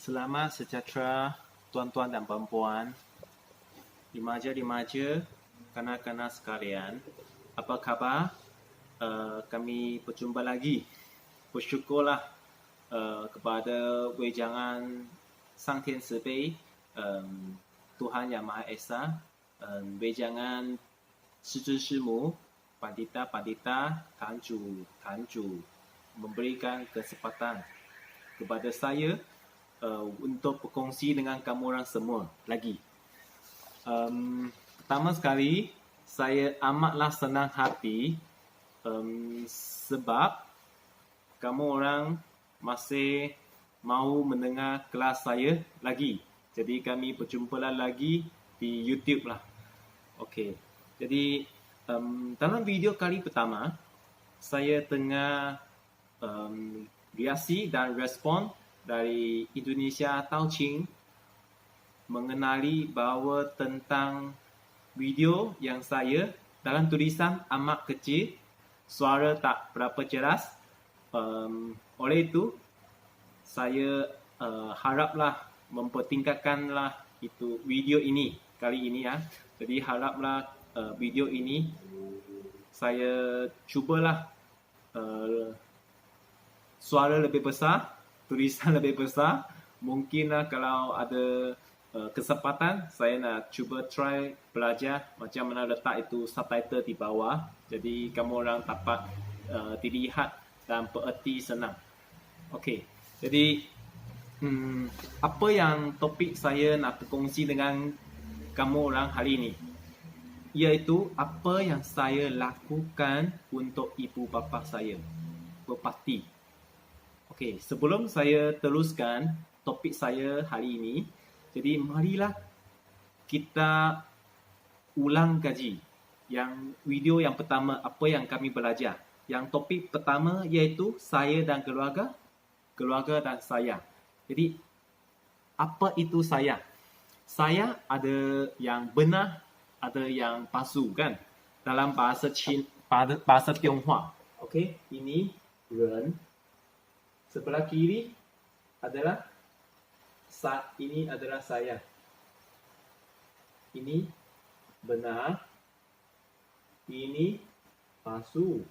Selamat sejahtera tuan-tuan dan puan-puan, remaja-remaja, kanak-kanak sekalian. Apa khabar? Kami berjumpa lagi. Bersyukurlah kepada Wejangan Sang Tian Sibei, Tuhan Yang Maha Esa, Wejangan Shi Shimu, Pandita-Pandita, Tanju memberikan kesempatan kepada saya untuk berkongsi dengan kamu orang semua lagi. Pertama sekali, saya amatlah senang hati sebab kamu orang masih mahu mendengar kelas saya lagi. Jadi kami berjumpa lagi di YouTube lah. Okey. Jadi dalam video kali pertama, saya tengah reaksi dan respon dari Indonesia Tao Ching mengenali bahawa tentang video yang saya dalam tulisan amat kecil, suara tak berapa jelas. Oleh itu, saya haraplah mempertingkatkanlah itu video ini kali ini ya. Jadi haraplah video ini saya cubalah suara lebih besar, tulisan lebih besar. Mungkinlah kalau ada kesempatan, saya nak cuba try belajar macam mana letak itu subtitle di bawah. Jadi kamu orang dapat dilihat dan bererti senang. Okey, jadi apa yang topik saya nak berkongsi dengan kamu orang hari ini, iaitu apa yang saya lakukan untuk ibu bapa saya berbakti. Okey, sebelum saya teruskan topik saya hari ini, jadi marilah kita ulang kaji yang video yang pertama, apa yang kami belajar. Yang topik pertama iaitu saya dan keluarga, keluarga dan saya. Jadi apa itu saya? Saya ada yang benar, ada yang palsu kan? Dalam bahasa bahasa Tionghoa. Okey, ini ren. Sebelah kiri adalah ini adalah saya. Ini benar. Ini palsu.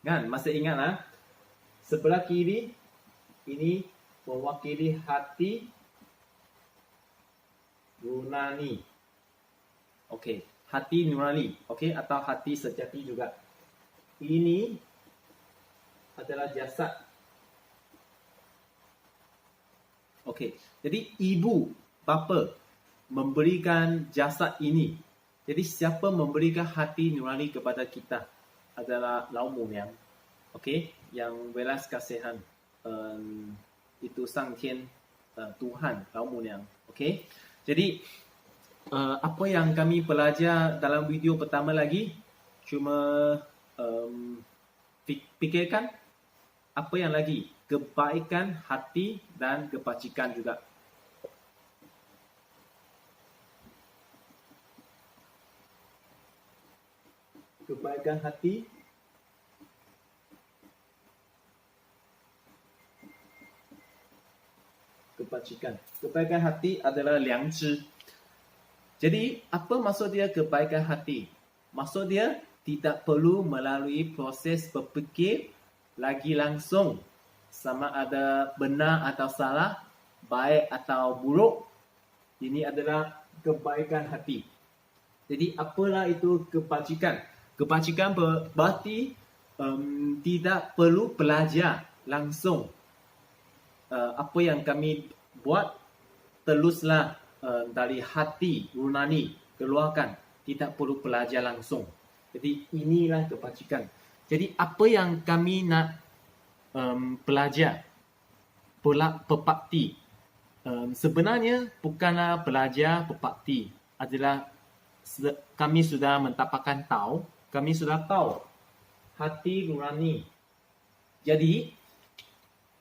Kan? Masih ingat lah? Sebelah kiri ini mewakili hati nurani. Okey, hati nurani. Okey, atau hati sejati juga. Ini adalah jasad. Okey, jadi ibu bapa memberikan jasad ini. Jadi siapa memberikan hati nurani kepada kita adalah Lao Mu Niang. Okey, yang welas kasihan itu Sang Tian, Tuhan Lao Mu Niang. Okey. Jadi apa yang kami belajar dalam video pertama lagi, cuma fikirkan apa yang lagi? Kebaikan hati dan kebajikan juga. Kebaikan hati, kebajikan. Kebaikan hati adalah liangzhi. Jadi, apa maksud dia kebaikan hati? Maksud dia tidak perlu melalui proses berfikir lagi langsung sama ada benar atau salah, baik atau buruk. Ini adalah kebaikan hati. Jadi apalah itu kebajikan? Kebajikan berarti tidak perlu belajar langsung. Apa yang kami buat teruslah dari hati nurani keluarkan. Tidak perlu belajar langsung. Jadi inilah kebajikan. Jadi apa yang kami nak belajar, berbakti, sebenarnya bukanlah belajar berbakti. Adalah kami sudah mendapatkan tahu, kami sudah tahu hati nurani. Jadi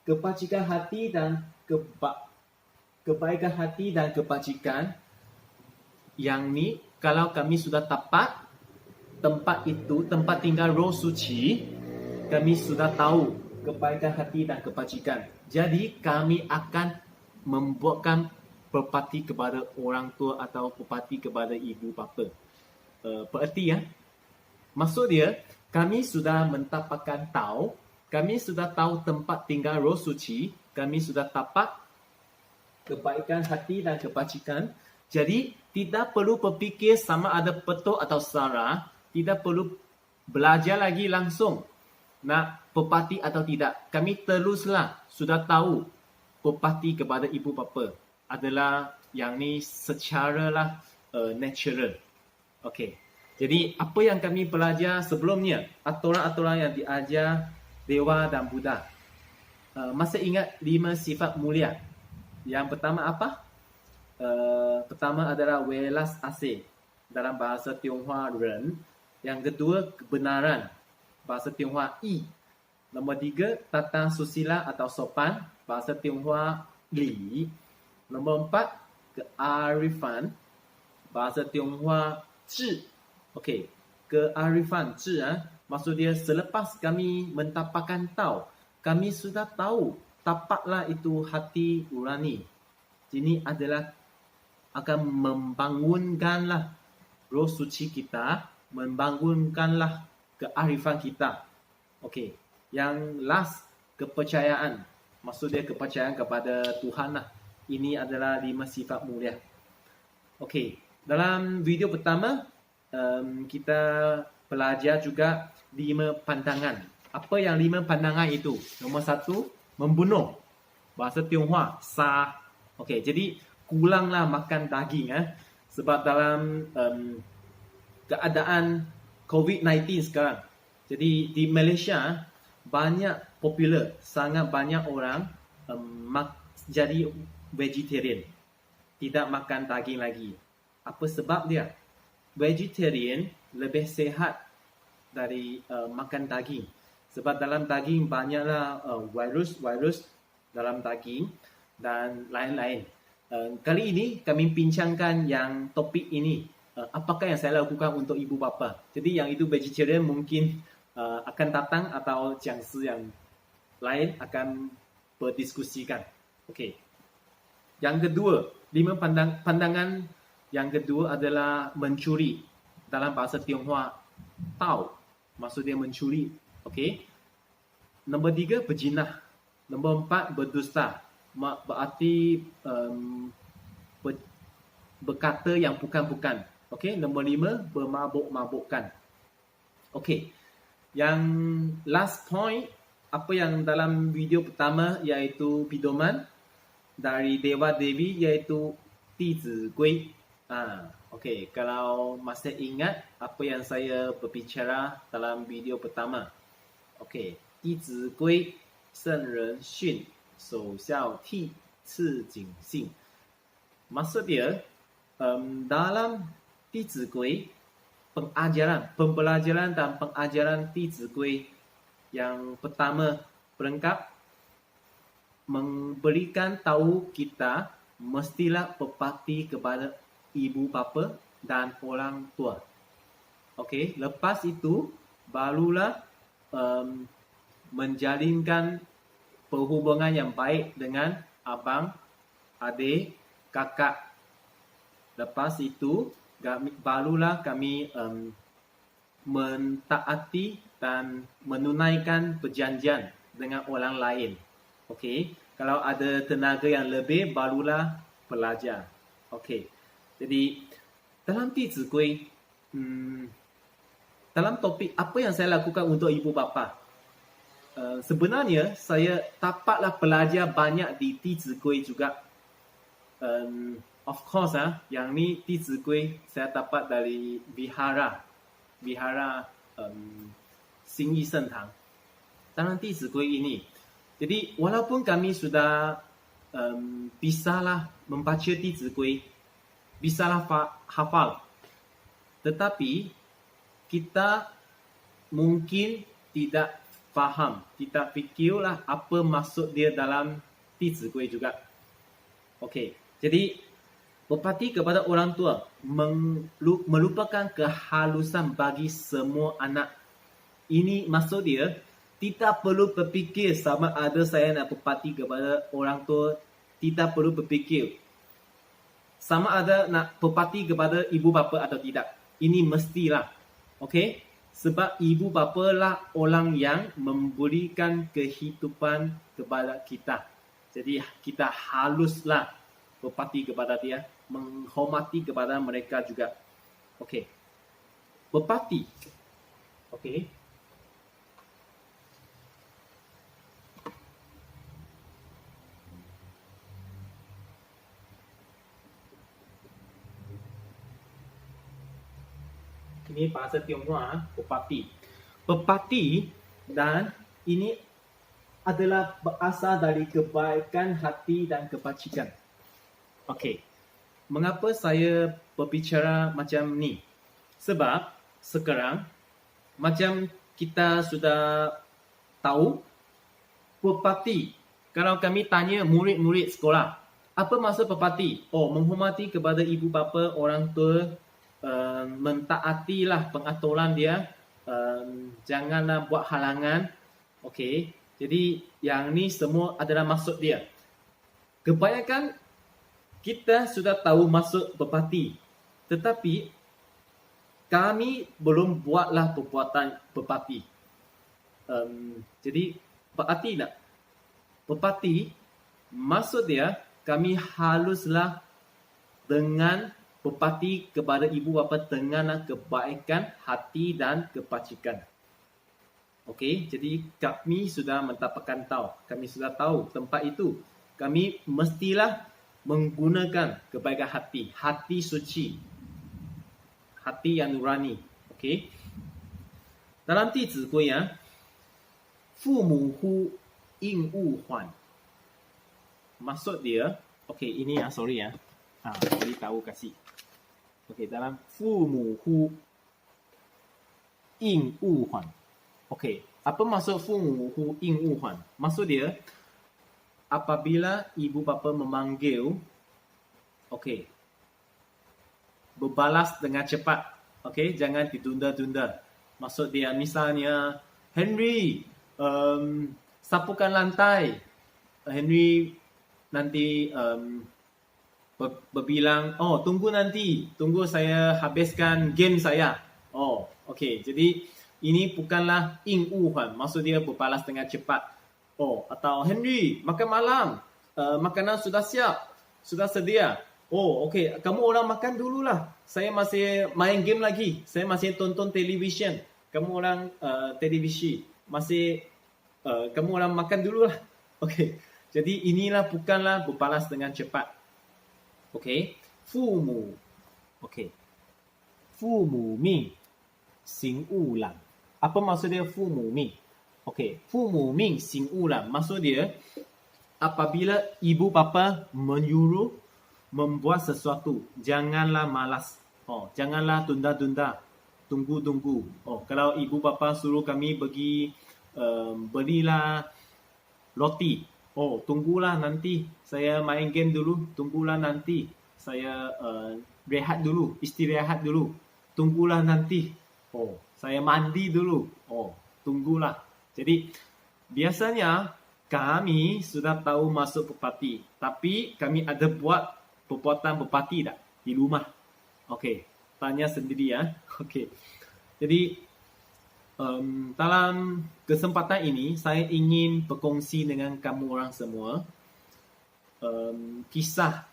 kebajikan hati dan kebaikan hati dan kebajikan yang ni kalau kami sudah dapat tempat itu, tempat tinggal Roh Suci, kami sudah tahu kebaikan hati dan kebajikan. Jadi kami akan membuatkan pepati kepada orang tua atau pepati kepada ibu bapa. Bererti ya. Maksud dia, kami sudah mentapakkan tahu, kami sudah tahu tempat tinggal roh suci, kami sudah tapak kebaikan hati dan kebajikan. Jadi tidak perlu berfikir sama ada betul atau salah, tidak perlu belajar lagi langsung nak pepati atau tidak. Kami teruslah sudah tahu pepati kepada ibu bapa adalah yang ni secara lah natural. Okey. Jadi apa yang kami belajar sebelumnya, aturan-aturan yang diajar Dewa dan Buddha. Masih ingat 5 sifat mulia. Yang pertama apa? Pertama adalah welas asih dalam bahasa Tionghoa ren. Yang kedua kebenaran, bahasa Tionghoa i. Nombor 3 tata susila atau sopan, bahasa Tionghoa li. Nombor 4 kearifan, bahasa Tionghoa zhi. Okey, kearifan zhi maksud dia selepas kami mentapakkan tahu, kami sudah tahu tapaklah itu hati nurani. Ini adalah akan membangunkanlah roh suci kita, membangunkanlah kearifan kita. Okey, yang last kepercayaan. Maksud dia kepercayaan kepada Tuhan lah. Ini adalah 5 sifat mulia. Okey, dalam video pertama kita belajar juga 5 pandangan. Apa yang 5 pandangan itu? Nombor 1, membunuh. Bahasa Tionghoa, sa. Okey, jadi kuranglah makan daging sebab dalam keadaan COVID-19 sekarang. Jadi di Malaysia banyak popular, sangat banyak orang jadi vegetarian. Tidak makan daging lagi. Apa sebab dia? Vegetarian lebih sehat dari makan daging. Sebab dalam daging banyaklah virus dalam daging dan lain-lain. Kali ini kami bincangkan yang topik ini. Apakah yang saya lakukan untuk ibu bapa? Jadi yang itu vegetarian mungkin akan datang atau jangsi yang lain akan berdiskusikan. Okey. Yang kedua, 5 pandangan yang kedua adalah mencuri. Dalam bahasa Tionghoa, tau. Maksud dia mencuri. Okey. Nombor 3, berjinah. Nombor 4, berdusta. Berarti berkata yang bukan-bukan. Okey. Nombor 5, bermabuk-mabukkan. Okey. Yang last point, apa yang dalam video pertama iaitu pedoman dari Dewa Dewi iaitu Di Zi Gui. Okey, kalau masih ingat apa yang saya berbicara dalam video pertama. Okey, Di Zi Gui, Shen Ren Xun, Shou Xiao Ti, Ci Jing Xing. Maksud dia, dalam Di Zi Gui, pembelajaran dan pengajaran Di Zi Gui yang pertama pelengkap memberikan tahu kita mestilah berbakti kepada ibu bapa dan orang tua. Okey, lepas itu barulah menjalinkan perhubungan yang baik dengan abang, adik, kakak. Lepas itu barulah kami mentaati dan menunaikan perjanjian dengan orang lain. Okey, kalau ada tenaga yang lebih barulah belajar. Okey. Jadi dalam Di Zi Gui, dalam topik apa yang saya lakukan untuk ibu bapa, sebenarnya saya dapatlah belajar banyak di Di Zi Gui juga. Of course yang ni Di Zi Gui saya dapat dari Vihara Xing Yi Sheng Tang. Dalam Di Zi Gui ini, jadi walaupun kami sudah bisalah membaca Di Zi Gui, bisalah hafal, tetapi kita mungkin tidak faham, tidak fikirlah apa maksud dia dalam Di Zi Gui juga. Okey, jadi berbakti kepada orang tua merupakan keharusan bagi semua anak. Ini maksud dia, Tidak perlu berfikir sama ada saya nak berbakti kepada orang tua. Tidak perlu berfikir sama ada nak berbakti kepada ibu bapa atau tidak. Ini mestilah. Okey? Sebab ibu bapa lah orang yang memberikan kehidupan kepada kita. Jadi kita haruslah berbakti kepada dia, menghormati kepada mereka juga. Okey. Berbakti. Okey. Ini bahasa Tionghoa, berbakti. Berbakti dan ini adalah berasal dari kebaikan hati dan kebajikan. Okey. Mengapa saya berbicara macam ni? Sebab sekarang macam kita sudah tahu berbakti. Kalau kami tanya murid-murid sekolah, apa maksud berbakti? Oh, menghormati kepada ibu bapa, orang tua, mentaatilah pengaturan dia, janganlah buat halangan. Okey. Jadi yang ni semua adalah maksud dia. Kebanyakan kita sudah tahu maksud berbakti, tetapi kami belum buatlah perbuatan berbakti. Jadi berarti tak? Berbakti maksud dia kami haruslah dengan berbakti kepada ibu bapa dengan kebaikan hati dan kebajikan. Okey, jadi kami sudah mendapatkan tahu, kami sudah tahu tempat itu. Kami mestilah menggunakan kebaikan hati, hati suci, hati yang nurani. Okey. Dalam弟子规啊，父母呼应勿缓。Maksud dia, okey ini ya, sorry ya. Beritahu kasih. Okey, dalam 父母呼应勿缓。Okey, apa maksud 父母呼应勿缓? Maksud dia, apabila ibu bapa memanggil, okey, berbalas dengan cepat. Okey, jangan ditunda-tunda. Maksud dia misalnya, Henry, sapukan lantai. Henry nanti berbilang, oh tunggu nanti, tunggu saya habiskan game saya. Oh, okey. Jadi ini bukanlah 应勿缓, maksud dia berbalas dengan cepat. Oh, atau Henry, makan malam. Makanan sudah siap, sudah sedia. Oh, okey, kamu orang makan dululah. Saya masih main game lagi. Saya masih tonton televisyen. Kamu orang televisi masih kamu orang makan dululah. Okey. Jadi inilah bukanlah berbalas dengan cepat. Okey. 父母 okey. 父母命行勿懒. Apa maksud dia 父母命? Okey, 父母命行勿懒. Maksud dia apabila ibu bapa menyuruh membuat sesuatu, janganlah malas. Oh, janganlah tunda-tunda. Tunggu-tunggu. Oh, kalau ibu bapa suruh kami pergi belilah roti. Oh, tunggulah nanti. Saya main game dulu. Tunggulah nanti. Saya rehat dulu, istirahat dulu. Tunggulah nanti. Oh, saya mandi dulu. Oh, tunggulah. Jadi biasanya kami sudah tahu masuk berbakti, tapi kami ada buat perbuatan berbakti tak di rumah? Okey, tanya sendiri ya. Okey. Jadi dalam kesempatan ini saya ingin berkongsi dengan kamu orang semua kisah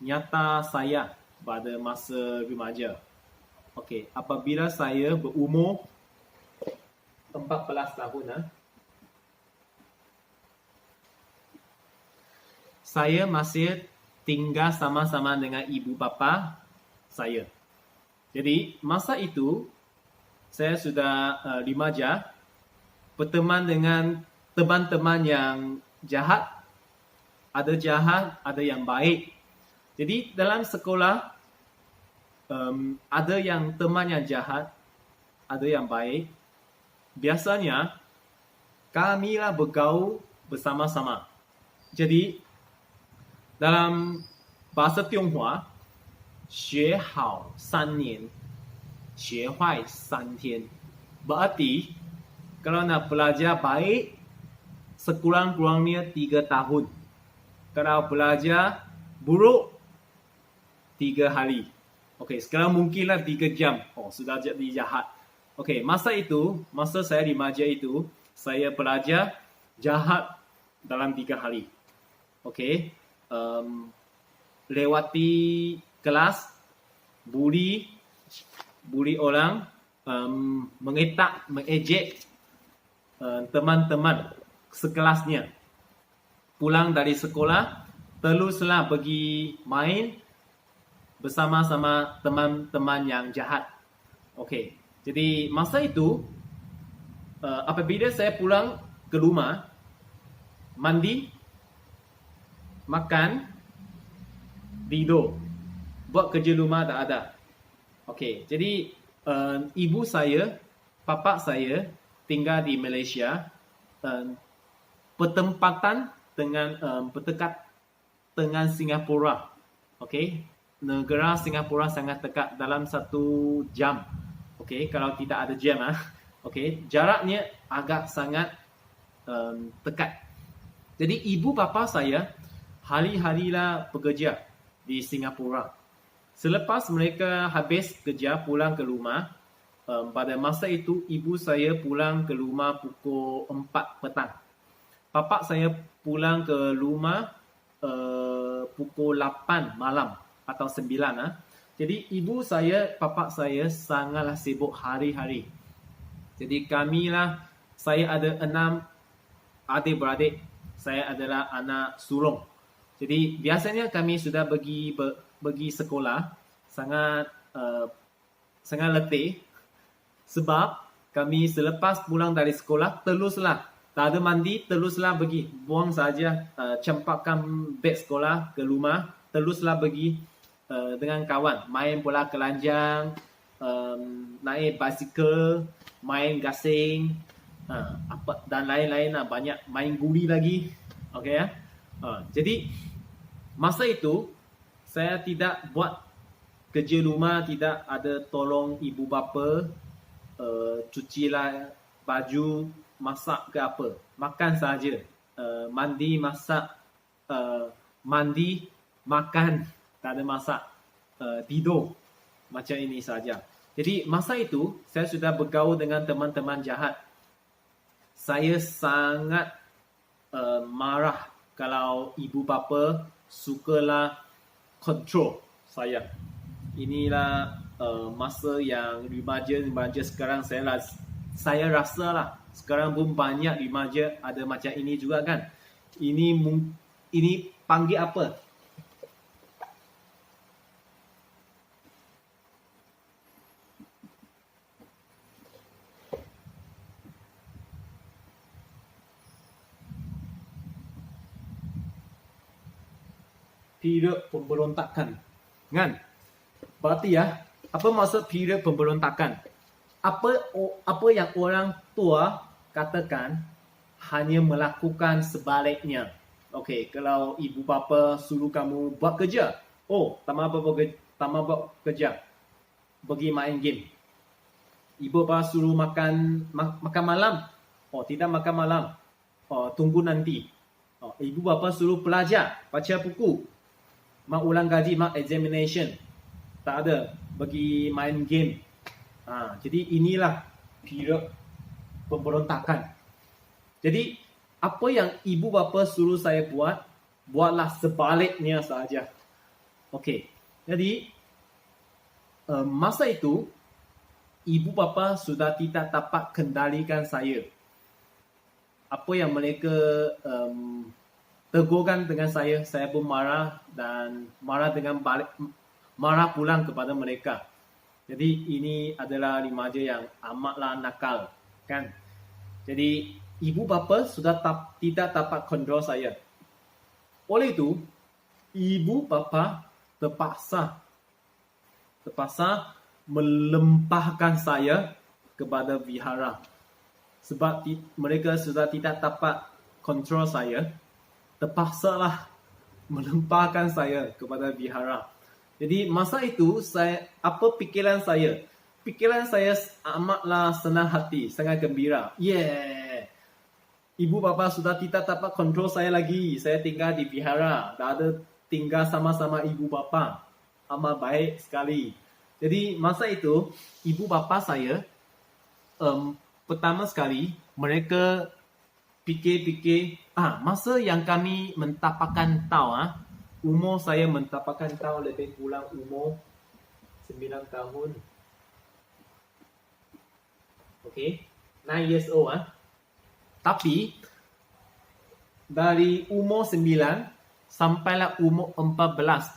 nyata saya pada masa remaja. Okey, apabila saya berumur 14 tahun, saya masih tinggal sama-sama dengan ibu bapa saya. Jadi masa itu saya sudah remaja, berteman dengan teman-teman yang jahat, ada yang baik. Jadi dalam sekolah ada yang teman yang jahat, ada yang baik. Biasanya kamilah bergaul bersama-sama. Jadi dalam bahasa Tionghoa, 学好3年，学坏3天. Berarti Kalau nak belajar baik, sekurang-kurangnya 3 tahun. Kalau belajar buruk, 3 hari. Okey, sekarang mungkinlah 3 jam. Oh, sudah jadi jahat. Okey, masa saya remaja itu, saya belajar jahat dalam 3 hari. Okey, lewati kelas, bully orang, mengetak, mengejek teman-teman sekelasnya. Pulang dari sekolah, teruslah pergi main bersama-sama teman-teman yang jahat. Okey, jadi masa itu, apabila saya pulang ke rumah, mandi, makan, tidur. Buat kerja rumah tak ada. Okey, jadi ibu saya, bapa saya tinggal di Malaysia, bertempatan dengan berdekat dengan Singapura. Okey, negara Singapura sangat dekat, dalam 1 jam. Okey, kalau tidak ada jam okey, jaraknya agak sangat dekat. Jadi ibu bapa saya hari-harilah bekerja di Singapura. Selepas mereka habis kerja pulang ke rumah, pada masa itu ibu saya pulang ke rumah pukul 4 petang. Bapa saya pulang ke rumah pukul 8 malam atau 9. Jadi ibu saya, bapa saya sangatlah sibuk hari-hari. Jadi saya ada 6 adik-beradik. Saya adalah anak sulung. Jadi biasanya kami sudah pergi sekolah, sangat letih. Sebab kami selepas pulang dari sekolah, teruslah, tak ada mandi, teruslah pergi. Buang saja, campakkan beg sekolah ke rumah, teruslah pergi dengan kawan. Main bola kelanjang, naik basikal, main gasing, dan lain-lain. Banyak main guli lagi. Okay, ya? Jadi, masa itu, saya tidak buat kerja rumah, tidak ada tolong ibu bapa, cucilah baju, masak ke apa. Makan saja. Mandi, masak, mandi, makan, tak ada masak, tidur. Macam ini saja. Jadi masa itu saya sudah bergaul dengan teman-teman jahat. Saya sangat marah kalau ibu bapa sukalah kontrol saya. Inilah masa yang remaja sekarang saya rasa lah. Sekarang pun banyak remaja ada macam ini juga kan. Ini panggil apa? Period pemberontakan. Kan? Berarti ya, apa maksud period pemberontakan? Apa yang orang tua katakan hanya melakukan sebaliknya. Okey, kalau ibu bapa suruh kamu buat kerja, tak mau buat kerja, pergi main game. Ibu bapa suruh makan malam, tidak makan malam, tunggu nanti. Ibu bapa suruh belajar, baca buku, mak ulang kaji, mak examination, tak ada, pergi main game. Jadi inilah period pemberontakan. Jadi apa yang ibu bapa suruh saya buatlah sebaliknya saja. Okey. Jadi masa itu ibu bapa sudah tidak dapat kendalikan saya. Apa yang mereka tegurkan dengan saya pun marah dan marah pulang kepada mereka. Jadi ini adalah remaja yang amatlah nakal, kan? Jadi ibu bapa sudah tidak dapat kontrol saya. Oleh itu, ibu bapa terpaksa melempahkan saya kepada vihara. Sebab mereka sudah tidak dapat kontrol saya, terpaksalah melempahkan saya kepada vihara. Jadi masa itu apa pikiran saya? pikiran saya amatlah senang hati, sangat gembira. Yeah. Ibu bapa sudah tidak dapat kontrol saya lagi. Saya tinggal di vihara. Tak ada tinggal sama-sama ibu bapa. Amat baik sekali. Jadi masa itu, ibu bapa saya pertama sekali mereka fikir-fikir, masa yang kami mentapakkan tahu, umur saya mentapakkan tahu lebih kurang umur 9 tahun. Okay, 9 years old. Tapi dari umur 9 sampailah umur 14,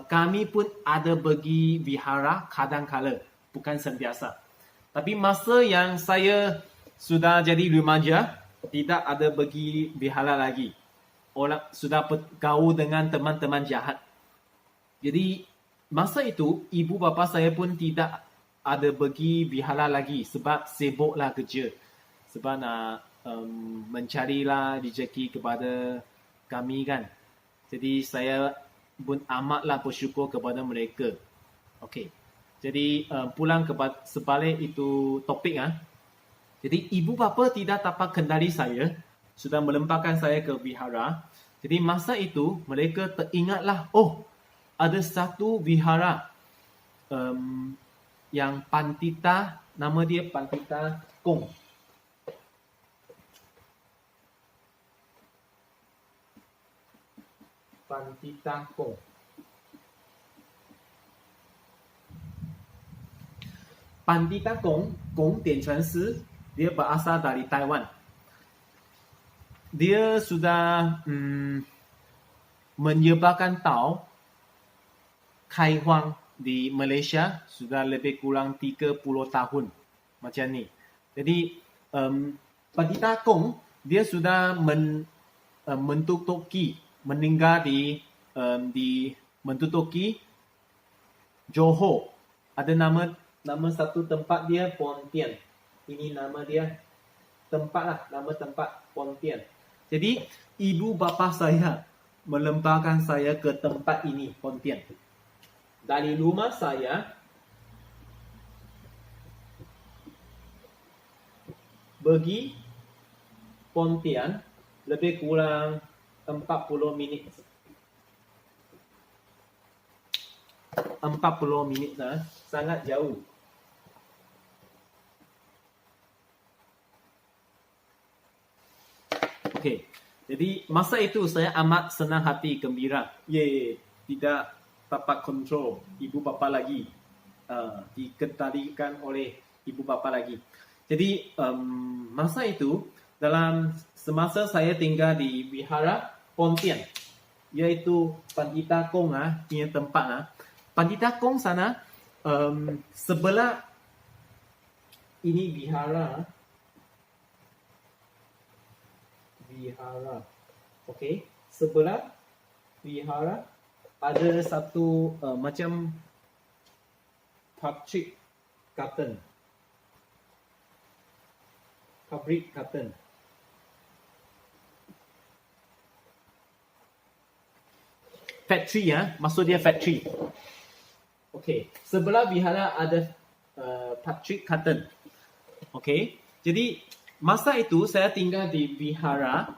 kami pun ada pergi vihara kadang-kala, bukan sentiasa. Tapi masa yang saya sudah jadi remaja, tidak ada pergi vihara lagi. Orang sudah bergaul dengan teman-teman jahat. Jadi masa itu ibu bapa saya pun tidak ada pergi vihara lagi sebab sibuklah kerja. Sebab nak mencarilah rezeki kepada kami kan. Jadi saya pun amatlah bersyukur kepada mereka. Okey. Jadi pulang kepada sebalik itu topik. Jadi ibu bapa tidak dapat kendali saya, sudah melemparkan saya ke vihara. Jadi masa itu mereka teringatlah, ada satu vihara yang Pantita, nama dia Pantita Kong. Pantita Kong. Pantita Kong, Kong Dianchuan Si, dia berasal dari Taiwan. Dia sudah menyebarkan tahu Kai Huang di Malaysia sudah lebih kurang 30 tahun. Macam ni. Jadi Pantita Kong, dia sudah mentutuki, meninggal di mentutuki Johor. Ada nama satu tempat dia Pontian. Ini nama dia tempat lah, nama tempat Pontian. Jadi ibu bapa saya melemparkan saya ke tempat ini Pontian. Dari rumah saya pergi Pontian lebih kurang 40 minit. 40 minit sangat jauh. Okey. Jadi masa itu saya amat senang hati, gembira. Tidak dapat kontrol ibu bapa lagi. Dikendalikan oleh ibu bapa lagi. Jadi masa itu dalam semasa saya tinggal di vihara Pontian, iaitu Pantita Kong punya tempat. Pantita Kong sana sebelah ini vihara. Okey, sebelah vihara ada satu macam pabrik cotton. Factory maksud dia factory. Okey, sebelah vihara ada pabrik cotton. Okey, jadi masa itu saya tinggal di vihara.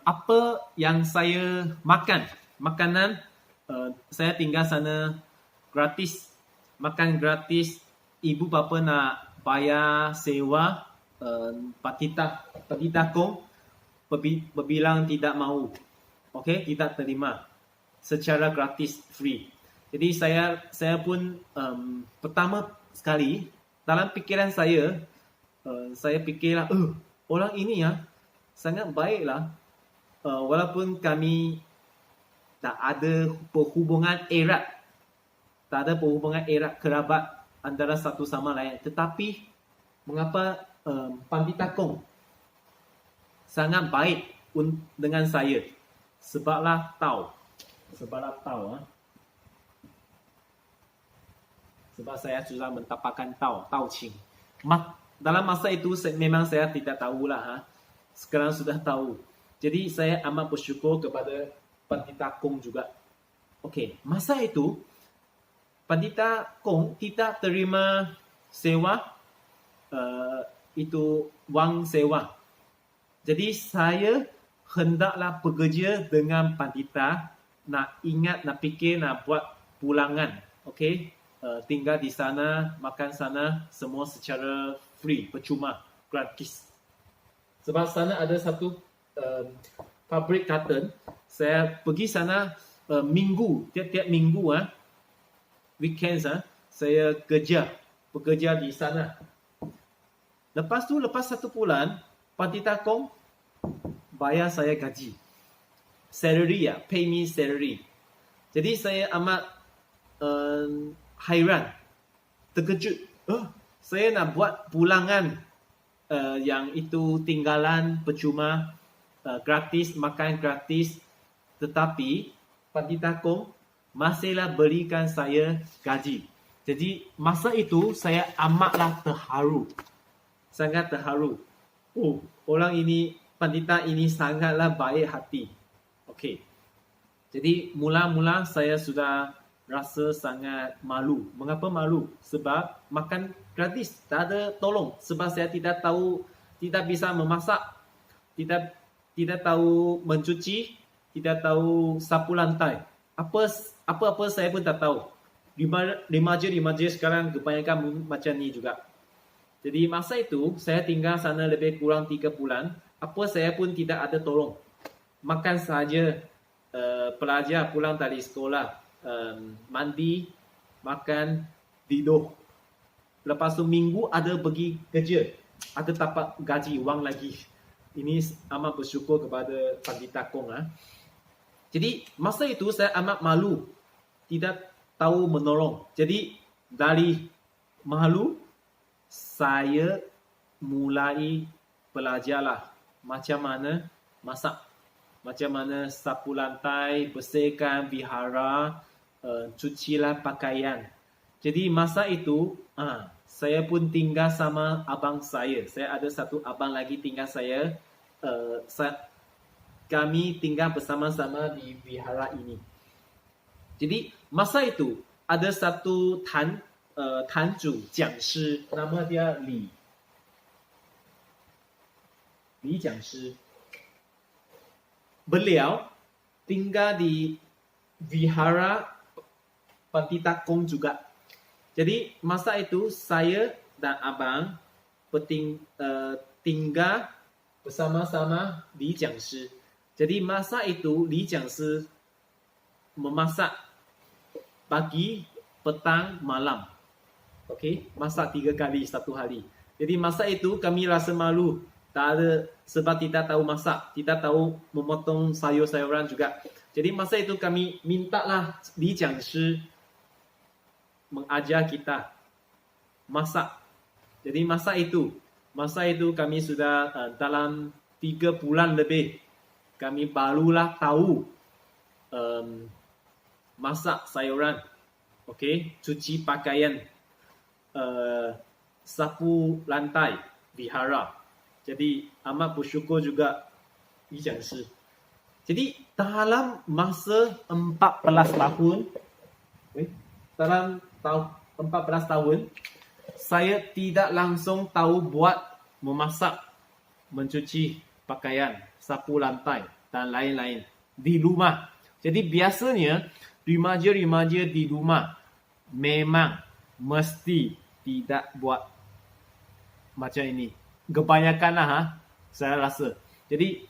Apa yang saya makan, makanan saya tinggal sana gratis, makan gratis. Ibu bapa nak bayar sewa Pantita Kong, berbilang tidak mahu. Okey, tidak terima secara gratis, free. Jadi saya pun pertama sekali dalam pikiran saya fikirlah, orang ini sangat baiklah. Walaupun kami tak ada perhubungan erat, kerabat antara satu sama lain. Tetapi mengapa Pantita Kong sangat baik dengan saya? Sebablah tahu. Sebab saya sudah mentapakkan tahu cing. Dalam masa itu memang saya tidak tahulah. Sekarang sudah tahu. Jadi saya amat bersyukur kepada Pantita Kong juga. Okey, masa itu Pandita Kong tidak terima sewa, itu wang sewa. Jadi saya hendaklah bekerja dengan pandita, nak ingat, nak fikir, nak buat pulangan. Okey, tinggal di sana, makan sana, semua secara free, percuma, gratis. Sebab sana ada satu pabrik karton. Saya pergi sana minggu, tiap-tiap minggu, weekends, saya bekerja di sana. Lepas satu bulan, Pandita Kong bayar saya gaji. Salary, pay me salary. Jadi saya amat hairan, terkejut. Saya nak buat pulangan yang itu tinggalan percuma, gratis, makan gratis. Tetapi Pandita Kong masihlah berikan saya gaji. Jadi masa itu saya amatlah terharu. Sangat terharu. Orang ini, pandita ini sangatlah baik hati. Okey. Jadi mula-mula saya sudah rasa sangat malu. Mengapa malu? Sebab makan gratis, tak ada tolong. Sebab saya tidak tahu, tidak bisa memasak, tidak tahu mencuci, tidak tahu sapu lantai. Apa-apa saya pun tak tahu. Remaja sekarang kebanyakan macam ni juga. Jadi masa itu saya tinggal sana lebih kurang 3 bulan. Apa saya pun tidak ada tolong. Makan saja, pelajar pulang dari sekolah, mandi, makan, tidur. Lepas tu minggu ada pergi kerja, ada dapat gaji, wang lagi. Ini amat bersyukur kepada Pandita Kong. Jadi masa itu saya amat malu, tidak tahu menolong. Jadi dari malu, saya mulai belajarlah macam mana masak, macam mana sapu lantai, bersihkan vihara, cucilah pakaian. Jadi masa itu saya pun tinggal sama abang saya. Saya ada satu abang lagi tinggal saya. Kami tinggal bersama-sama di vihara ini. Jadi masa itu ada satu Tanju, 讲师, nama dia Li讲师. Beliau tinggal di vihara Pandita Kong juga. Jadi masa itu saya dan abang tinggal bersama-sama Li 讲师. Jadi masa itu Li 讲师 memasak pagi, petang, malam. Okey, masak 3 kali satu hari. Jadi masa itu kami rasa malu, tak ada, sebab tidak tahu masak, tidak tahu memotong sayur-sayuran juga. Jadi masa itu kami mintalah Li 讲师 mengajar kita masak. Jadi masa itu kami sudah dalam 3 bulan lebih, kami barulah tahu masak sayuran, okey, cuci pakaian, sapu lantai vihara. Jadi amat bersyukur juga Li 讲师. Jadi dalam masa 14 tahun, saya tidak langsung tahu buat memasak, mencuci pakaian, sapu lantai dan lain-lain di rumah. Jadi biasanya remaja-remaja di rumah memang mesti tidak buat macam ini. Kebanyakanlah saya rasa. Jadi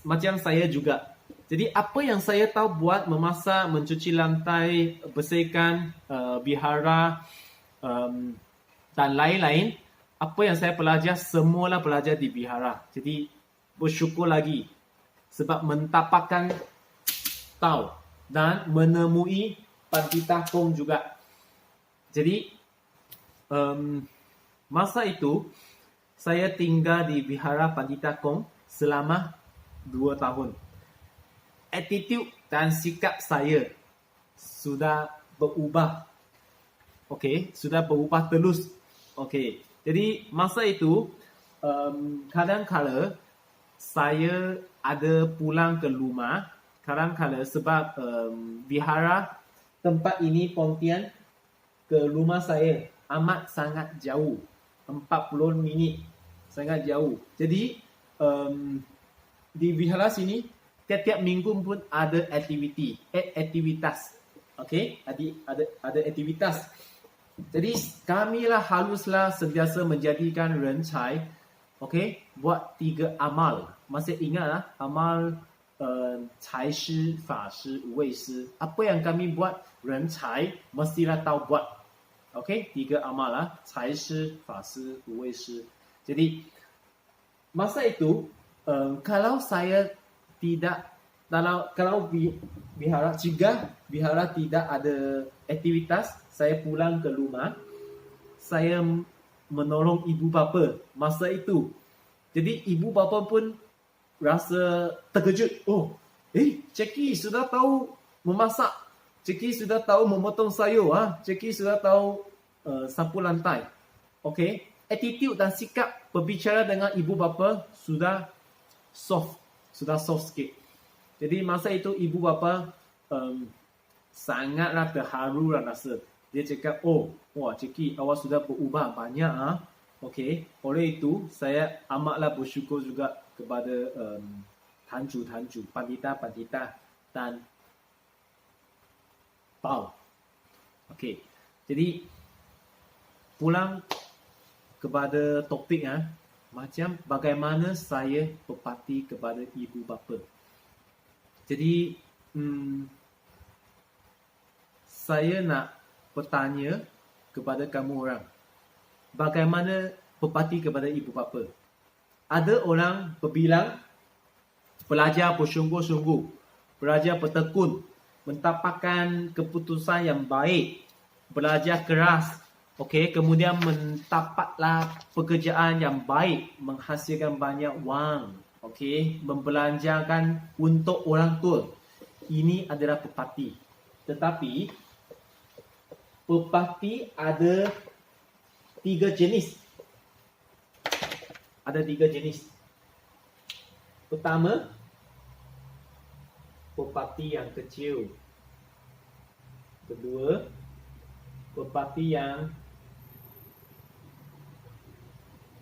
macam saya juga. Jadi apa yang saya tahu buat, memasak, mencuci lantai, bersihkan vihara dan lain-lain, apa yang saya belajar semualah belajar di vihara. Jadi bersyukur lagi sebab mentapakkan tahu dan menemui Pandita Kong juga. Jadi masa itu saya tinggal di vihara Pandita Kong selama 2 tahun. Attitude dan sikap saya sudah berubah. Okey, sudah berubah terus. Okey. Jadi masa itu kadang-kala saya ada pulang ke rumah, kadang-kala sebab vihara tempat ini Pontian ke rumah saya amat sangat jauh. 40 minit. Sangat jauh. Jadi di vihara sini tiap-tiap minggu pun ada aktivitas. Okey, ada aktivitas. Jadi kamilah haruslah sentiasa menjadikan rencai, okey, buat 3 amal. Masih ingatlah amal cai shi, fa shi, wei shi. Apa yang kami buat rencai mestilah tahu buat. Okey, 3 amal lah, cai shi, fa shi, wei shi. Jadi masa itu kalau saya tidak kalau vihara jika vihara tidak ada aktivitas, saya pulang ke rumah, saya menolong ibu bapa masa itu. Jadi ibu bapa pun rasa terkejut. Oh, Jackie sudah tahu memasak. Jackie sudah tahu memotong sayur. Jackie sudah tahu sapu lantai. Okey, attitude dan sikap berbicara dengan ibu bapa sudah soft sikit. Jadi masa itu ibu bapa sangatlah terharu dan rasa. Dia cakap, wah Ciki, awak sudah berubah banyak. Okey, oleh itu saya amatlah bersyukur juga kepada tanju, pandita dan Pau. Okey, jadi pulang kepada topik macam bagaimana saya berbakti kepada ibu bapa. Jadi saya nak bertanya kepada kamu orang, bagaimana berbakti kepada ibu bapa? Ada orang berbilang belajar bersungguh-sungguh, belajar bertekun, mentapakkan keputusan yang baik, belajar keras, okey, kemudian mendapatlah pekerjaan yang baik, menghasilkan banyak wang, okey, membelanjakan untuk orang tua. Ini adalah berbakti. Tetapi berbakti ada 3 jenis. Ada 3 jenis. Pertama, berbakti yang kecil. Kedua, berbakti yang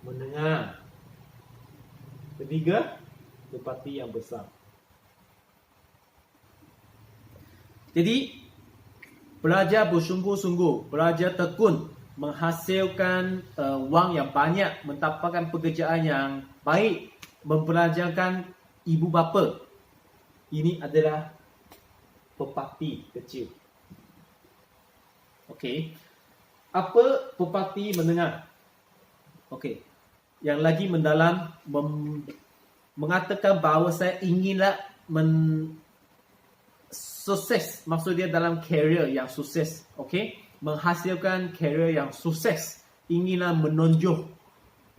menengah. Ketiga, berbakti yang besar. Jadi, belajar bersungguh-sungguh, belajar tekun, menghasilkan wang yang banyak, mendapatkan pekerjaan yang baik, membelanjakan ibu bapa. Ini adalah berbakti kecil. Okey. Apa berbakti menengah? Okey. Yang lagi mendalam mengatakan bahawa saya inginlah sukses, maksud dia dalam career yang sukses, okey, menghasilkan career yang sukses, inginlah menonjol.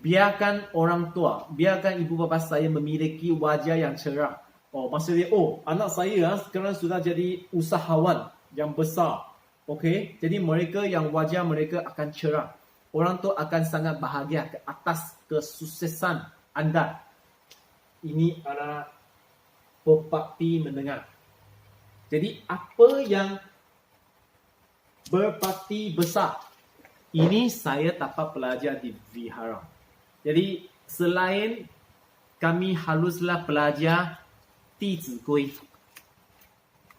Biarkan orang tua, biarkan ibu bapa saya memiliki wajah yang cerah. Maksud dia, anak saya sekarang sudah jadi usahawan yang besar, okey, jadi mereka yang wajah mereka akan cerah. Orang tua akan sangat bahagia ke atas kesuksesan anda. Ini adalah berbakti menengah. Jadi apa yang berbakti besar? Ini saya dapat belajar di vihara. Jadi selain kami haruslah belajar Di Zi Gui.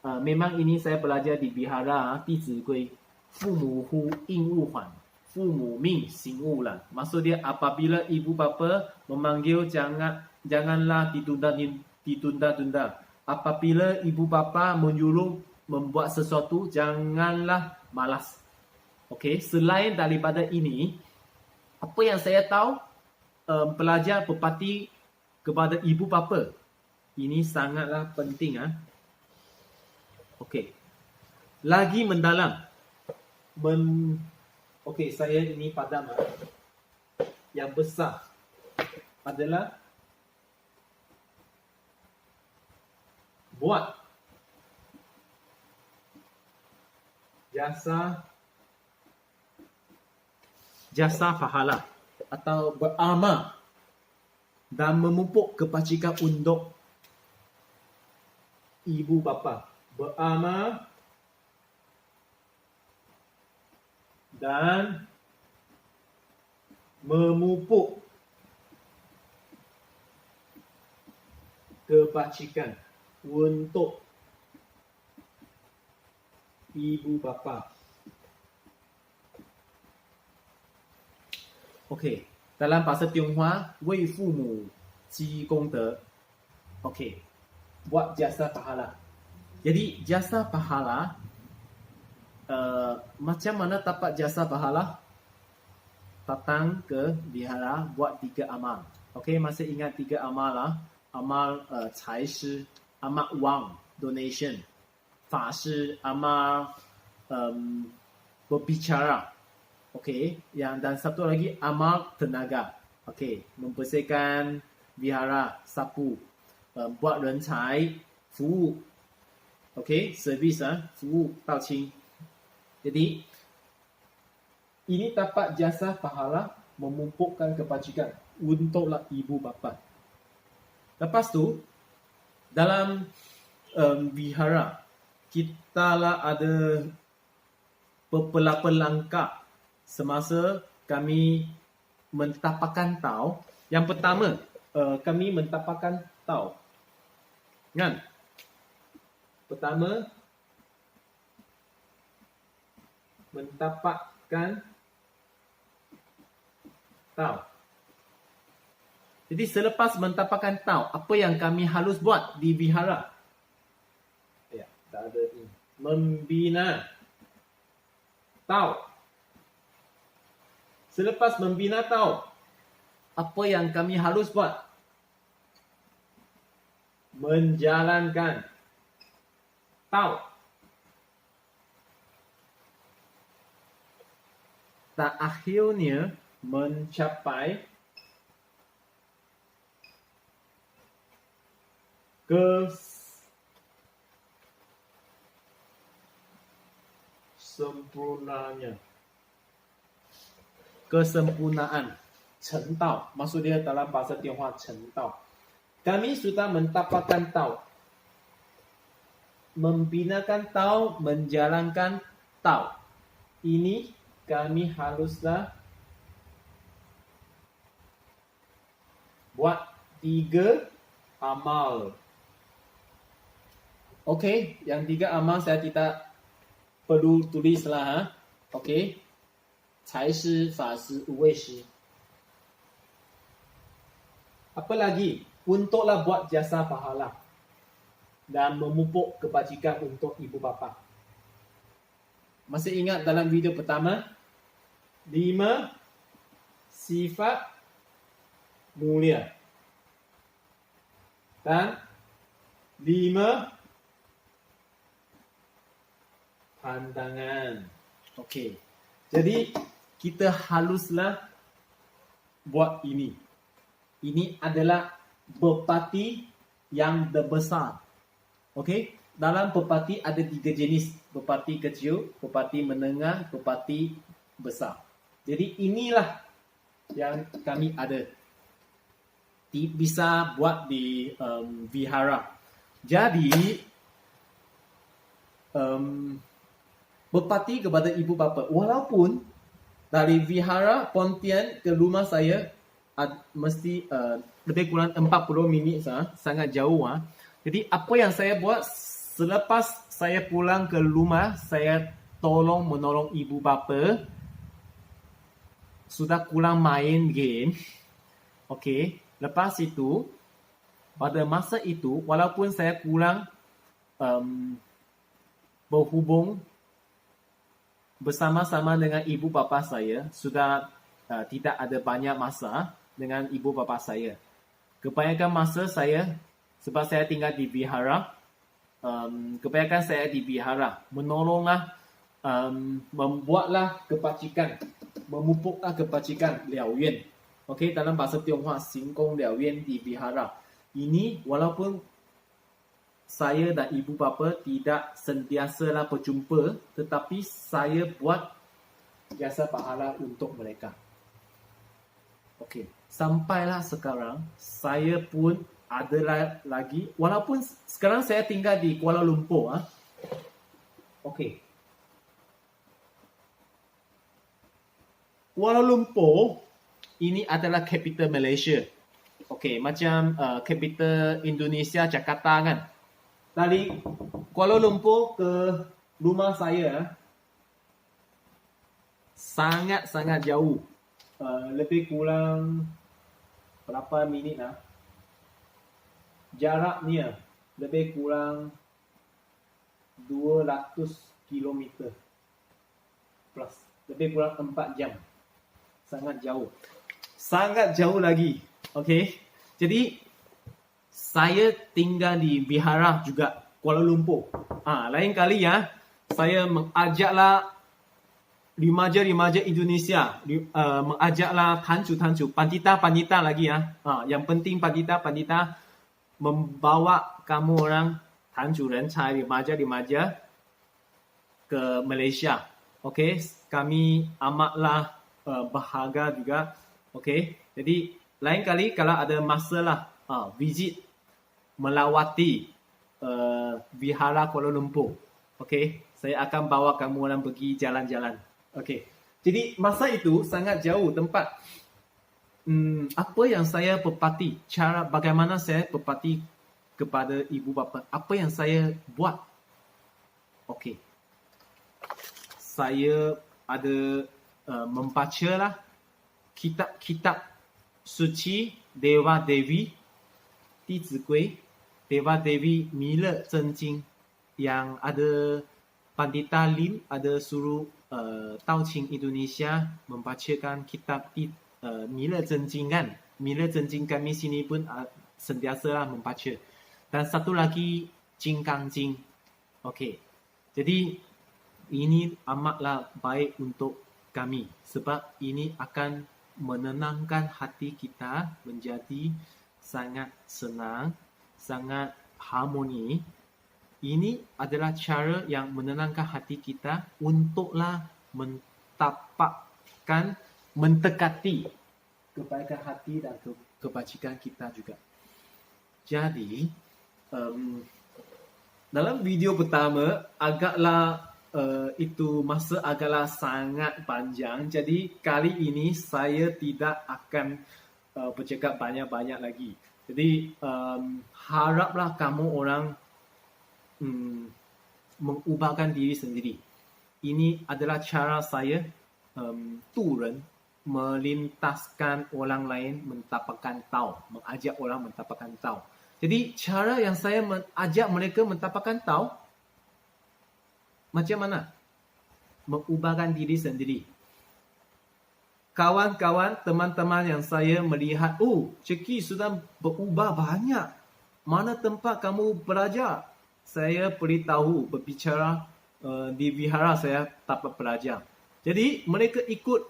Memang ini saya belajar di vihara Di Zi Gui. Fu mu hu yin wu huan, fu mu ming xing wu lan. Maksud dia apabila ibu bapa memanggil janganlah ditunda-tunda. Apabila ibu bapa menyuruh membuat sesuatu, janganlah malas. Okey, selain daripada ini, apa yang saya tahu, belajar berbakti kepada ibu bapa. Ini sangatlah penting. Okey. Lagi mendalam. Okey, saya ini padam. Yang besar adalah buat jasa pahala atau beramal dan memupuk kebajikan untuk ibu bapa. Beramal dan memupuk kebajikan untuk ibu bapa. Okey, dalam bahasa Tionghoa, 为父母积功德. Okey, buat jasa pahala. Jadi jasa pahala, macam mana dapat jasa pahala? Datang ke vihara buat 3 amal. Okey, masih ingat 3 amal lah. Amal 财施, amal wang, donation. 法施, amal berbicara. Okey, dan satu lagi amal tenaga. Okey, membersihkan vihara, sapu, buat 人才, 服务. Okey, servis, 服务到清. Jadi ini dapat jasa pahala memupukkan kebajikan untuklah ibu bapa. Lepas tu dalam vihara kita lah ada beberapa langkah semasa kami mentapakkan tau. Yang pertama, kami mentapakkan tau. Kan? Pertama, mentapakkan tau. Jadi selepas mentapakkan tau, apa yang kami harus buat di vihara? Ya, tak ada ini. Membina tau. Selepas membina tau, apa yang kami harus buat? Menjalankan tau. Tak akhirnya mencapai kesempurnaan. 成道, maksud dia dalam bahasa Tionghoa 成道. Kami sudah mentapakkan tau, membinakan tau, menjalankan tau. Ini kami haruslah buat 3 amal. Okey, yang 3 amal saya tidak perlu tulislah. Okey. 财施, 法施, 无畏施. Apa lagi? Untuklah buat jasa pahala dan memupuk kebajikan untuk ibu bapa. Masih ingat dalam video pertama? 5 sifat mulia. Dan 5 pandangan. Okey. Jadi kita haruslah buat ini. Ini adalah bupati yang terbesar. Okey? Dalam bupati ada 3 jenis. Bupati kecil, bupati menengah, bupati besar. Jadi inilah yang kami ada. Bisa buat di vihara. Jadi bupati kepada ibu bapa, walaupun dari vihara Pontian ke rumah saya mesti lebih kurang 40 minit, sangat jauh. Jadi apa yang saya buat selepas saya pulang ke rumah, saya menolong ibu bapa. Sudah kurang main game. Okey. Lepas itu, pada masa itu, walaupun saya kurang berhubung bersama-sama dengan ibu bapa saya, sudah tidak ada banyak masa dengan ibu bapa saya. Kebanyakan masa saya, sebab saya tinggal di vihara, kebanyakan saya di vihara, menolonglah, membuatlah kebajikan, memupuklah kebajikan liao yuan. Okey, dalam bahasa Tionghoa, singkong liao yuan di vihara. Ini walaupun saya dan ibu bapa tidak sentiasalah berjumpa, tetapi saya buat jasa pahala untuk mereka. Okey, sampailah sekarang saya pun ada lagi, walaupun sekarang saya tinggal di Kuala Lumpur. Okey. Kuala Lumpur ini adalah capital Malaysia. Okey, macam capital Indonesia Jakarta kan. Dari Kuala Lumpur ke rumah saya sangat-sangat jauh. Lebih kurang berapa minit lah. Jaraknya lebih kurang 200 km plus. Lebih kurang 4 jam. Sangat jauh. Sangat jauh lagi. Okey. Jadi saya tinggal di Vihara juga, Kuala Lumpur. Lain kali ya, saya mengajaklah remaja-remaja Indonesia, mengajaklah tancu-tancu, pandita-pandita lagi ya. Yang penting pandita-pandita membawa kamu orang tancu rencai remaja-remaja ke Malaysia. Okey, kami amatlah bahagia juga. Okey, jadi lain kali kalau ada masalah visit melawati Vihara Kuala Lumpur. Okey, saya akan bawa kamu orang pergi jalan-jalan. Okey. Jadi masa itu sangat jauh tempat. Apa yang saya pepati, cara bagaimana saya pepati kepada ibu bapa, apa yang saya buat. Okey. Saya ada membacalah kitab-kitab suci Dewa Dewi, Di Zi Gui, Dewa Dewi Mila Zhen Jing, yang ada Pandita Lim ada suruh Tao Qing Indonesia membacakan kitab Mila Zhen Jing kan. Mila Zhen Jing kami sini pun sentiasalah membaca. Dan satu lagi Jingkang Jing. Okey. Jadi ini amatlah baik untuk kami sebab ini akan menenangkan hati kita menjadi sangat senang, sangat harmoni. Ini adalah cara yang menenangkan hati kita untuklah mentapakkan, mendekati kebaikan hati dan kebajikan kita juga. Jadi, dalam video pertama agaklah itu masa agaklah sangat panjang. Jadi kali ini saya tidak akan bercakap banyak-banyak lagi. Jadi haraplah kamu orang mengubahkan diri sendiri. Ini adalah cara saya turun melintaskan orang lain mentapakkan tahu, mengajak orang mentapakkan tahu. Jadi cara yang saya mengajak mereka mentapakkan tahu macam mana? Mengubahkan diri sendiri. Kawan-kawan, teman-teman yang saya melihat, Ceki sudah berubah banyak. Mana tempat kamu belajar? Saya beritahu, berbicara di vihara saya dapat belajar. Jadi mereka ikut,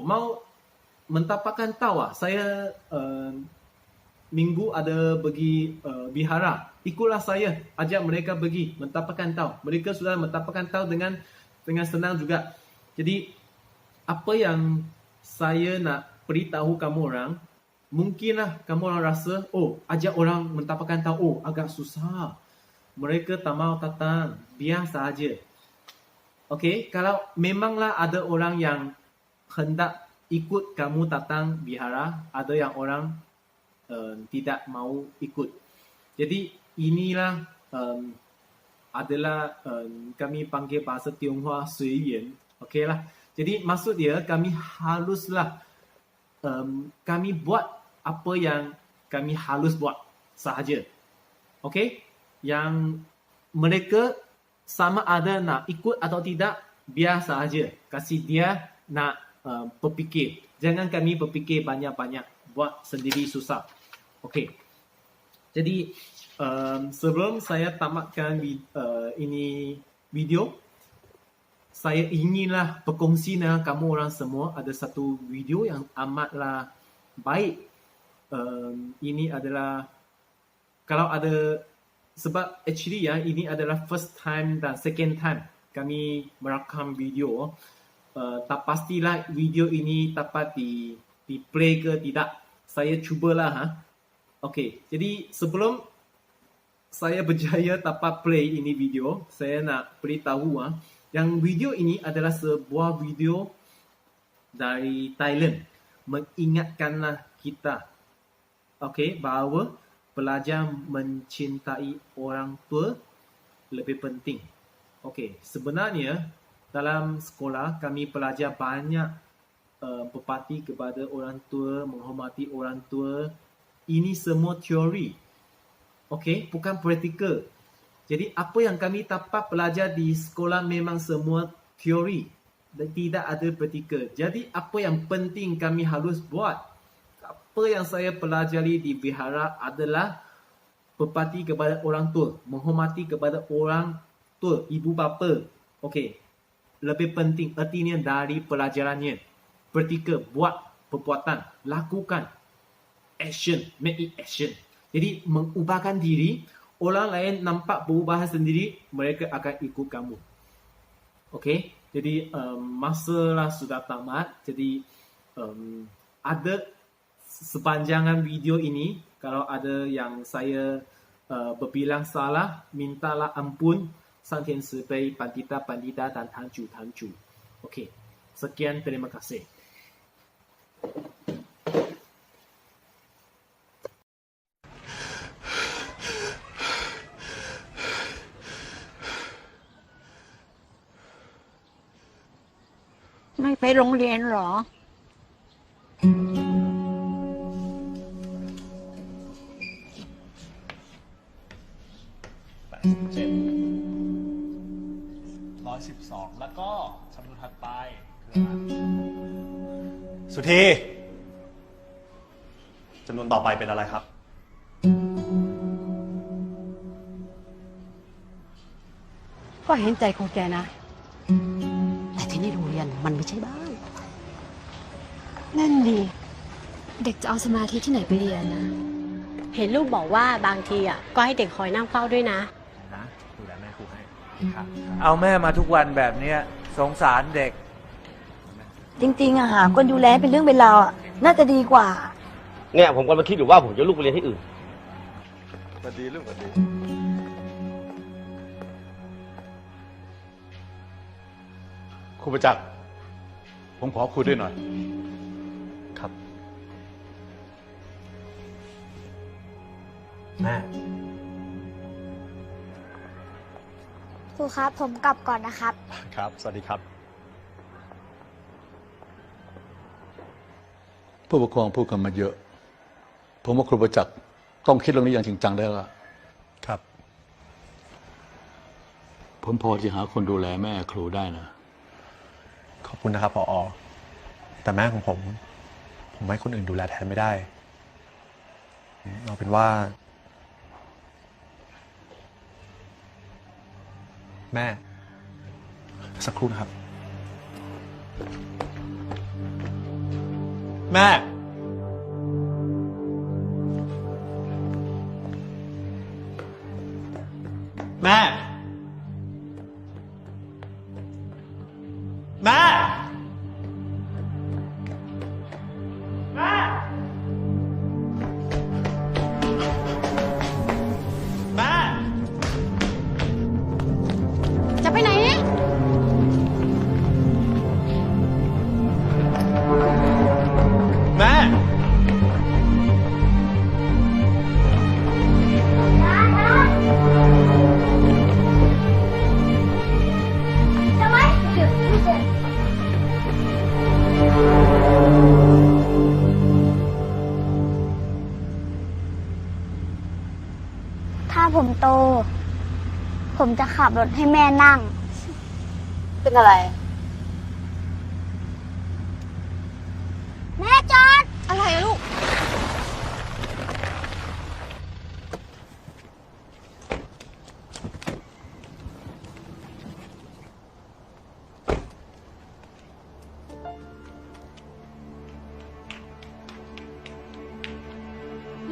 mau mentapakkan tahu. Saya minggu ada pergi vihara. Ikutlah saya, ajak mereka pergi mentapakkan tahu. Mereka sudah mentapakkan tahu dengan senang juga. Jadi apa yang saya nak beritahu kamu orang, mungkinlah kamu orang rasa, ajak orang mentapakkan tahu, agak susah. Mereka tak mau datang, biasa saja. Okey, kalau memanglah ada orang yang hendak ikut kamu datang vihara, ada yang orang tidak mau ikut. Jadi inilah adalah kami panggil bahasa Tionghoa suiyuan. Okeylah. Jadi maksud dia kami haruslah kami buat apa yang kami harus buat sahaja. Okey? Yang mereka sama ada nak ikut atau tidak, biar sahaja. Kasih dia nak berfikir. Jangan kami berfikir banyak-banyak. Buat sendiri susah. Okey. Jadi sebelum saya tamatkan ini video, saya inginlah berkongsi dengan kamu orang semua ada satu video yang amatlah baik. Ini adalah kalau ada, sebab actually ya, ini adalah first time dan second time kami merakam video. Tak pastilah video ini dapat di play ke tidak. Saya cubalah. Okey, jadi sebelum saya berjaya dapat play ini video, saya nak beritahu yang video ini adalah sebuah video dari Thailand mengingatkanlah kita, bahawa pelajar mencintai orang tua lebih penting. Sebenarnya dalam sekolah kami pelajar banyak berbakti kepada orang tua, menghormati orang tua. Ini semua teori, bukan praktikal. Jadi apa yang kami dapat belajar di sekolah memang semua teori dan tidak ada praktikal. Jadi apa yang penting kami harus buat, apa yang saya pelajari di vihara adalah berbakti kepada orang tua, menghormati kepada orang tua, ibu bapa. Lebih penting artinya dari pelajarannya. Praktikal, buat perbuatan, lakukan. Action, make it action. Jadi mengubahkan diri, orang lain nampak perubahan sendiri, mereka akan ikut kamu. Jadi masa sudah tamat. Jadi ada sepanjangan video ini, kalau ada yang saya berbilang salah, mintalah ampun Sangtian Sibei, Pandita-Pandita dan Tanju-Tanju. Sekian, terima kasih.ไม่ไปโรงเรียนเหรอ112แล้วก็คำนวณถัดไปคือสุธีจำนวนต่อไปเป็นอะไรครับ ก็เห็นใจของแกนะแต่ที่นี่โรงเรียนมันไม่ใช่บ้าน นั่นดิเด็กจะเอาสมาธิที่ไหนไปเรียนนะ เห็นลูกบอกว่าบางทีก็ให้เด็กคอยนั่งเฝ้าด้วยนะดูแลแม่ครูให้ครับ เอาแม่มาทุกวันแบบเนี้ยสงสารเด็ก จริงๆหาคนดูแลเป็นเรื่องเป็นราวน่าจะดีกว่าเนี่ยผมกำลังคิดอยู่ว่าผมจะลูกไปเรียนที่อื่นสวัสดีลูกสวัสดีครูประจักษ์ผมขอคุยด้วยหน่อยครับ แม่ ครูครับผมกลับก่อนนะครับ ครับ สวัสดีครับ ผู้ปกครองพูดกันมาเยอะผมว่าครูประจักษ์ต้องคิดเรื่องนี้อย่างจริงจังได้แล้วครับ ผมพอจะหาคนดูแลแม่ครูได้นะขอบคุณนะครับผอ.แต่แม่ของผมให้คนอื่นดูแลแทนไม่ได้เอาเป็นว่าแม่สักครู่นะครับแม่แม่แม่จะไปไหนแม่ถ้าผมโต ผมจะขับรถให้แม่นั่ง เป็นอะไร แม่จอด อะไรลูก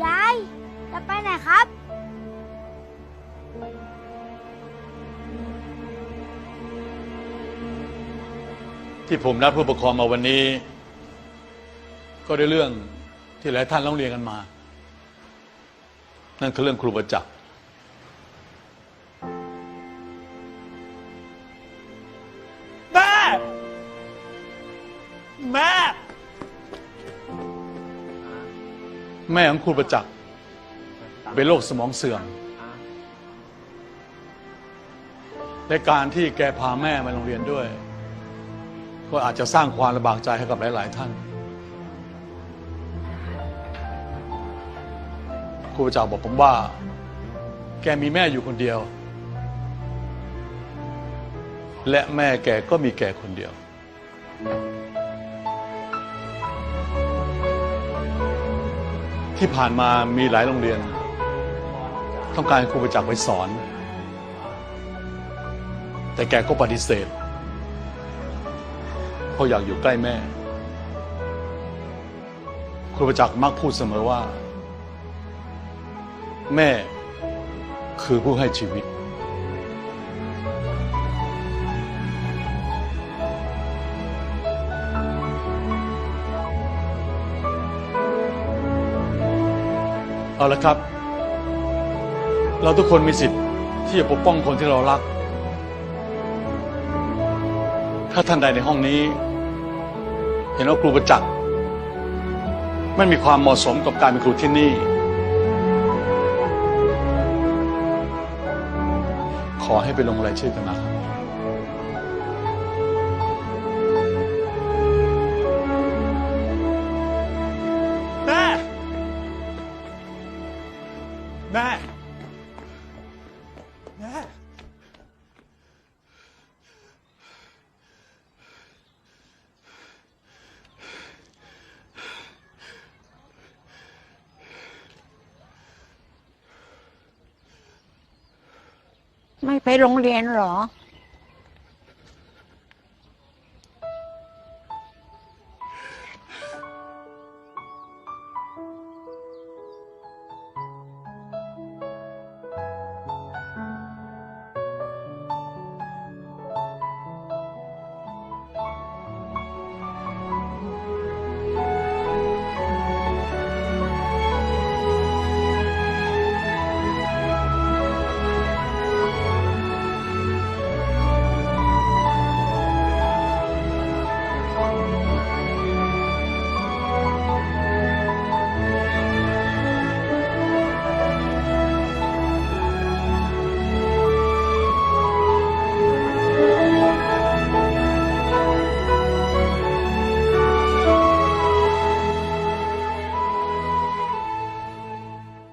ยายจะไปไหนครับ ที่ผมนัดผู้ปกครองมาวันนี้ก็ได้เรื่องที่หลายท่านร้องเรียนกันมานั่นคือเรื่องครูประจักษ์แม่แม่ ม่ของครูประจักษ์เป็นโรคสมองเสื่อมและการที่แกพาแม่มาโรงเรียนด้วยก็อาจจะสร้างความลำบากใจให้กับหลายๆท่านครูประจักษ์บอกผมว่าแกมีแม่อยู่คนเดียวและแม่แกก็มีแกคนเดียวที่ผ่านมามีหลายโรงเรียนต้องการครูประจักษ์ไปสอนแต่แกก็ปฏิเสธเพราะอยากอยู่ใกล้แม่ครูประจักษ์มักพูดเสมอว่าแม่คือผู้ให้ชีวิตเอาละครับเราทุกคนมีสิทธิ์ที่จะปกป้องคนที่เรารักถ้าท่านใดในห้องนี้เห็นว่าครูประจักษ์ไม่มีความเหมาะสมกับการเป็นครูที่นี่ขอให้ไปลงรายชื่อกันนะครับแม่แม่แม่ไม่ไปโรงเรียนเหรอ